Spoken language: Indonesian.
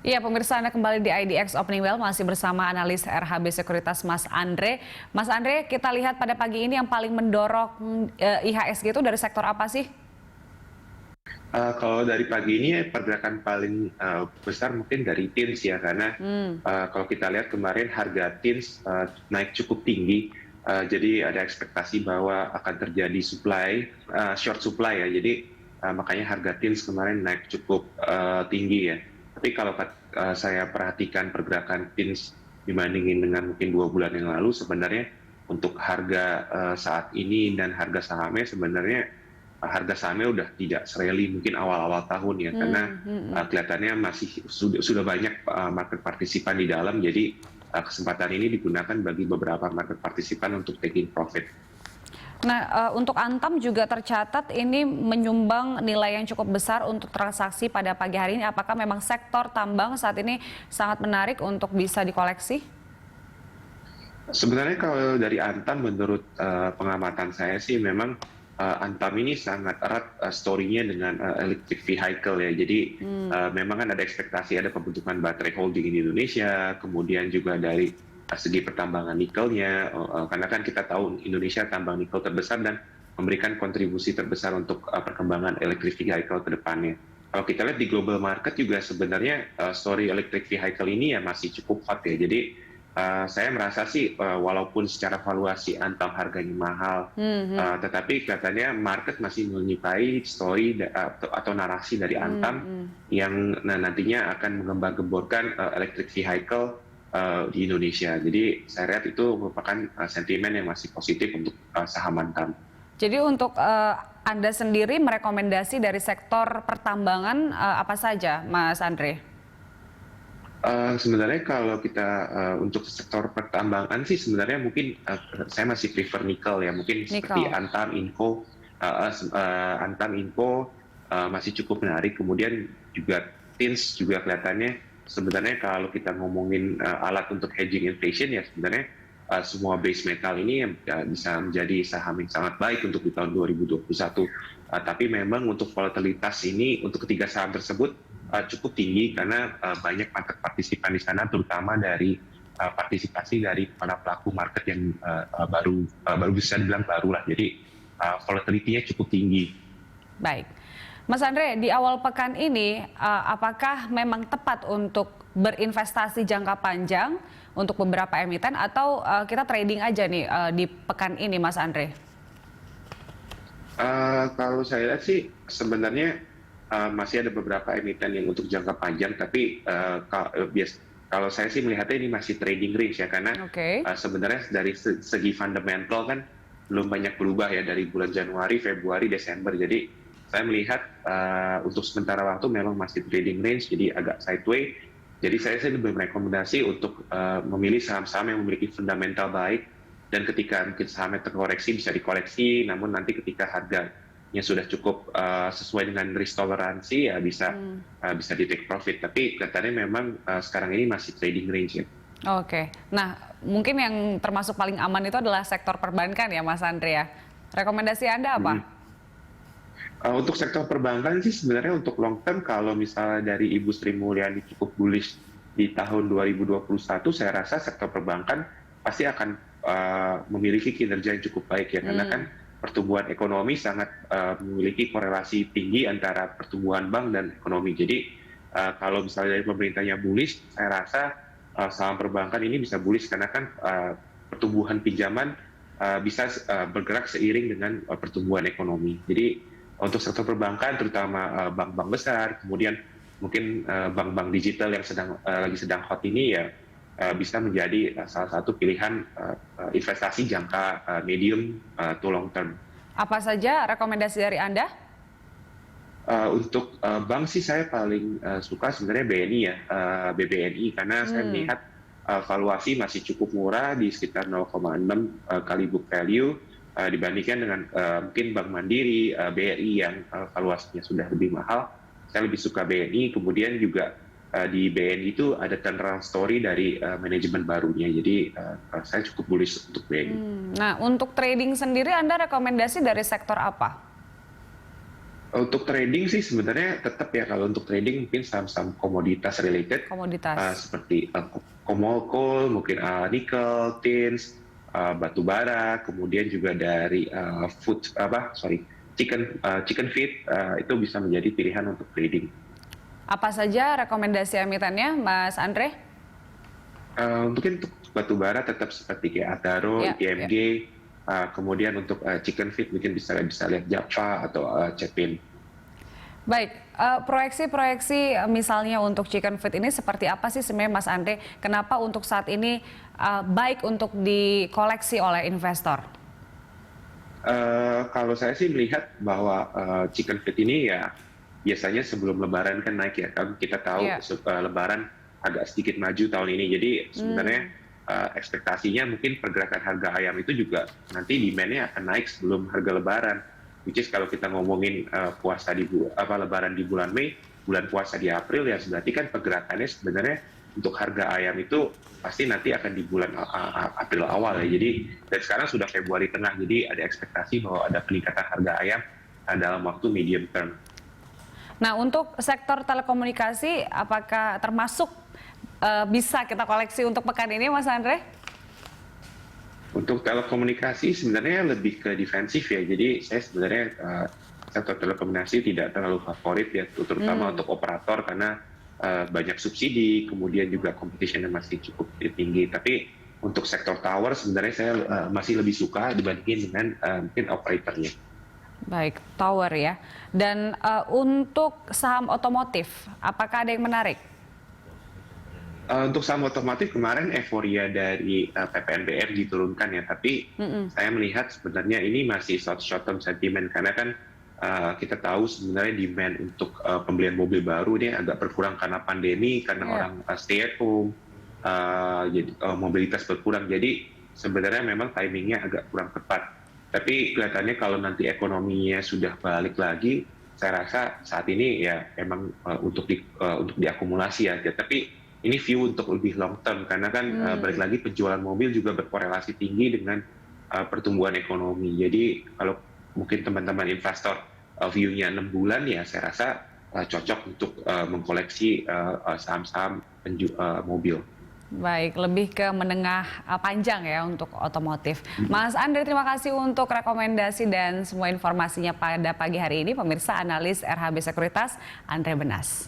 Iya, pemirsa, Anda kembali di IDX Opening Bell masih bersama analis RHB Sekuritas Mas Andre. Mas Andre, kita lihat pada pagi ini yang paling mendorong IHSG itu dari sektor apa sih? Kalau dari pagi ini pergerakan paling besar mungkin dari TINS ya, karena kalau kita lihat kemarin harga TINS naik cukup tinggi, jadi ada ekspektasi bahwa akan terjadi short supply ya, jadi makanya harga TINS kemarin naik cukup tinggi ya. Tapi kalau saya perhatikan pergerakan TINS dibandingin dengan mungkin 2 bulan yang lalu, sebenarnya untuk harga saat ini dan harga sahamnya sebenarnya harga sahamnya udah tidak sereli mungkin awal-awal tahun ya, karena kelihatannya masih sudah banyak market partisipan di dalam, jadi kesempatan ini digunakan bagi beberapa market partisipan untuk taking profit. Nah, untuk Antam juga tercatat ini menyumbang nilai yang cukup besar untuk transaksi pada pagi hari ini. Apakah memang sektor tambang saat ini sangat menarik untuk bisa dikoleksi? Sebenarnya kalau dari Antam, menurut pengamatan saya sih memang Antam ini sangat erat story-nya dengan electric vehicle ya. Jadi memang kan ada ekspektasi ada pembentukan baterai holding di Indonesia, kemudian juga dari segi pertambangan nikelnya, karena kan kita tahu Indonesia tambang nikel terbesar dan memberikan kontribusi terbesar untuk perkembangan electric vehicle ke depannya. Kalau kita lihat di global market juga sebenarnya story electric vehicle ini ya masih cukup hot ya. Jadi saya merasa sih walaupun secara valuasi Antam harganya mahal, tetapi kelihatannya market masih menyukai story atau narasi dari Antam yang nantinya akan mengembang-gemborkan electric vehicle di Indonesia. Jadi saya lihat itu merupakan sentimen yang masih positif untuk saham Antam. Jadi untuk Anda sendiri merekomendasi dari sektor pertambangan apa saja, Mas Andre? Sebenarnya kalau kita untuk sektor pertambangan sih sebenarnya mungkin saya masih prefer nikel ya, mungkin seperti Nikel. Antam Info masih cukup menarik. Kemudian juga TINS juga kelihatannya sebenarnya kalau kita ngomongin alat untuk hedging inflation ya, sebenarnya semua base metal ini bisa menjadi saham yang sangat baik untuk di tahun 2021. Tapi memang untuk volatilitas ini untuk ketiga saham tersebut cukup tinggi karena banyak market partisipan di sana, terutama dari partisipasi dari para pelaku market yang baru bisa dibilang baru lah. Jadi volatility-nya cukup tinggi. Baik. Mas Andre, di awal pekan ini apakah memang tepat untuk berinvestasi jangka panjang untuk beberapa emiten atau kita trading aja nih di pekan ini, Mas Andre? Kalau saya lihat sih sebenarnya masih ada beberapa emiten yang untuk jangka panjang, tapi kalau saya sih melihatnya ini masih trading range ya, karena sebenarnya dari segi fundamental kan belum banyak berubah ya dari bulan Januari, Februari, Desember. Jadi saya melihat untuk sementara waktu memang masih trading range, jadi agak sideways. Jadi saya sih lebih merekomendasi untuk memilih saham-saham yang memiliki fundamental baik, dan ketika mungkin sahamnya terkoreksi bisa dikoleksi, namun nanti ketika harganya sudah cukup sesuai dengan risk toleransi ya bisa di take profit. Tapi kelihatannya memang sekarang ini masih trading range ya. Oke, nah mungkin yang termasuk paling aman itu adalah sektor perbankan ya, Mas Andre ya. Rekomendasi Anda apa? Untuk sektor perbankan sih sebenarnya untuk long term, kalau misalnya dari Ibu Sri Mulyani cukup bullish di tahun 2021, saya rasa sektor perbankan pasti akan memiliki kinerja yang cukup baik ya, karena kan pertumbuhan ekonomi sangat memiliki korelasi tinggi antara pertumbuhan bank dan ekonomi. Jadi kalau misalnya dari pemerintahnya bullish, saya rasa saham perbankan ini bisa bullish karena kan pertumbuhan pinjaman bisa bergerak seiring dengan pertumbuhan ekonomi. Jadi untuk sektor perbankan, terutama bank-bank besar, kemudian mungkin bank-bank digital yang lagi sedang hot ini ya bisa menjadi salah satu pilihan investasi jangka medium to long term. Apa saja rekomendasi dari Anda? Untuk bank sih saya paling suka sebenarnya BNI ya, BBNI, karena saya melihat valuasi masih cukup murah di sekitar 0,6 kali book value dibandingkan dengan mungkin Bank Mandiri, BRI yang valuasinya sudah lebih mahal. Saya lebih suka BNI. Kemudian juga di BNI itu ada turnaround story dari manajemen barunya. Jadi saya cukup bullish untuk BNI. Nah, untuk trading sendiri Anda rekomendasi dari sektor apa? Untuk trading sih sebenarnya tetap ya, kalau untuk trading mungkin saham-saham komoditas related Komoditas. seperti coal, mungkin nikel, tins, batu bara, kemudian juga dari chicken feed, itu bisa menjadi pilihan untuk trading. Apa saja rekomendasi emitennya, Mas Andre? Mungkin untuk batu bara tetap seperti kayak Adaro, Ya, ya. ITMG, kemudian untuk chicken feed mungkin bisa lihat Java atau Cepin. Baik, proyeksi-proyeksi misalnya untuk chicken feed ini seperti apa sih sebenarnya Mas Andre? Kenapa untuk saat ini baik untuk dikoleksi oleh investor? Kalau saya sih melihat bahwa chicken feed ini ya biasanya sebelum Lebaran kan naik ya, kan kita tahu Iya. Lebaran agak sedikit maju tahun ini. Jadi sebenarnya Hmm, ekspektasinya mungkin pergerakan harga ayam itu juga nanti demand-nya akan naik sebelum harga Lebaran. Which is kalau kita ngomongin puasa Lebaran di bulan Mei, bulan puasa di April, ya berarti kan pergerakannya sebenarnya untuk harga ayam itu pasti nanti akan di bulan April awal ya. Jadi dan sekarang sudah Februari tengah, jadi ada ekspektasi bahwa ada peningkatan harga ayam dalam waktu medium term. Nah, untuk sektor telekomunikasi, apakah termasuk bisa kita koleksi untuk pekan ini, Mas Andre? Untuk telekomunikasi sebenarnya lebih ke defensif ya. Jadi saya sebenarnya sektor telekomunikasi tidak terlalu favorit ya, terutama untuk operator karena banyak subsidi, kemudian juga competition masih cukup tinggi. Tapi untuk sektor tower sebenarnya saya masih lebih suka dibandingin dengan mungkin operatornya. Baik, tower ya. Dan untuk saham otomotif, apakah ada yang menarik? Untuk saham otomotif kemarin euforia dari PPNBR diturunkan ya, tapi saya melihat sebenarnya ini masih short term sentiment karena kan kita tahu sebenarnya demand untuk pembelian mobil baru ini agak berkurang karena pandemi, karena Ya. orang stay at home, jadi mobilitas berkurang. Jadi sebenarnya memang timingnya agak kurang tepat. Tapi kelihatannya kalau nanti ekonominya sudah balik lagi, saya rasa saat ini ya memang untuk diakumulasi aja. Tapi ini view untuk lebih long term karena kan balik lagi penjualan mobil juga berkorelasi tinggi dengan pertumbuhan ekonomi. Jadi kalau mungkin teman-teman investor view-nya 6 bulan ya saya rasa cocok untuk mengkoleksi saham-saham mobil. Baik, lebih ke menengah panjang ya untuk otomotif. Mas Andre, terima kasih untuk rekomendasi dan semua informasinya pada pagi hari ini. Pemirsa, analis RHB Sekuritas, Andre Benas.